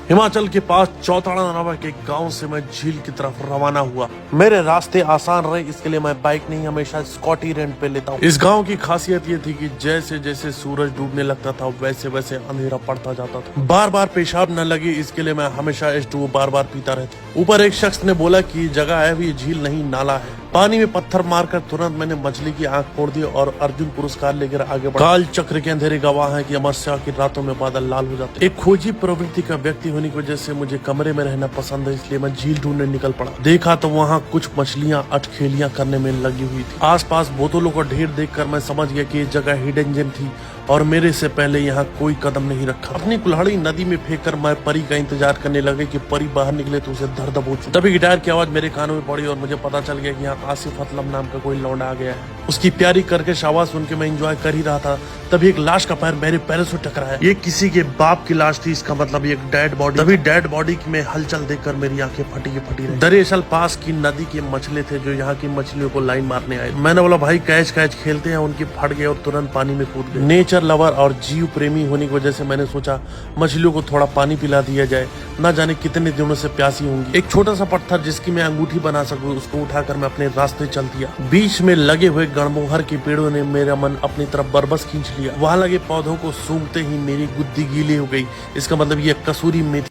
हिमाचल के पास चौताड़ा नामक एक गांव से मैं झील की तरफ रवाना हुआ। मेरे रास्ते आसान रहे, इसके लिए मैं बाइक नहीं हमेशा स्कॉटी रेंट पे लेता हूँ। इस गांव की खासियत ये थी कि जैसे जैसे सूरज डूबने लगता था वैसे वैसे अंधेरा पड़ता जाता था। बार बार पेशाब न लगे इसके लिए मैं हमेशा H2O बार बार पीता रहता। ऊपर एक शख्स ने बोला कि जगह है, ये झील नहीं नाला है। पानी में पत्थर मारकर तुरंत मैंने मछली की आंख फोड़ दी और अर्जुन पुरस्कार लेकर आगे बढ़ा। काल चक्र के अंधेरे गवाह हैं कि अमावस्या की रातों में बादल लाल हो जाते। एक खोजी प्रवृत्ति का व्यक्ति होने की वजह से मुझे कमरे में रहना पसंद है, इसलिए मैं झील ढूंढने निकल पड़ा। देखा तो वहाँ कुछ मछलियाँ अटखेलियां करने में लगी हुई थी। आसपास बोतलों का ढेर देखकर मैं समझ गया कि ये जगह हिडन जेम थी और मेरे से पहले यहाँ कोई कदम नहीं रखा। अपनी कुल्हाड़ी नदी में फेंककर मैं परी का इंतजार करने लगे कि परी बाहर निकले तो उसे दर्द दबोचूं। तभी गिटार की आवाज मेरे कानों में पड़ी और मुझे पता चल गया कि यहाँ आसिफ असलम नाम का कोई लौंडा आ गया है। उसकी प्यारी करके आवाज सुन के मैं एंजॉय कर ही रहा था, तभी एक लाश का पैर मेरे पैरों से टकराया। ये किसी के बाप की लाश थी, इसका मतलब एक डेड बॉडी। तभी डेड बॉडी में हलचल देखकर मेरी आंखें फटी की फटी रही। दरअसल पास की नदी के मछली थे जो यहाँ की मछलियों को लाइन मारने आए। मैंने बोला भाई कैच कैच खेलते हैं, उनकी फट गए और तुरंत पानी में कूद गए। नेचर लवर और जीव प्रेमी होने की वजह से मैंने सोचा मछलियों को थोड़ा पानी पिला दिया जाए, न जाने कितने दिनों से प्यासी होंगी। एक छोटा सा पत्थर जिसकी मैं अंगूठी बना सकूं उसको उठाकर मैं अपने रास्ते चल दिया। बीच में लगे हुए गणमोहर के पेड़ों ने मेरा मन अपनी तरफ बरबस खींच लिया। वहां लगे पौधों को सूंघते ही मेरी गुद्दी गीली हो गई। इसका मतलब ये कसूरी मेथी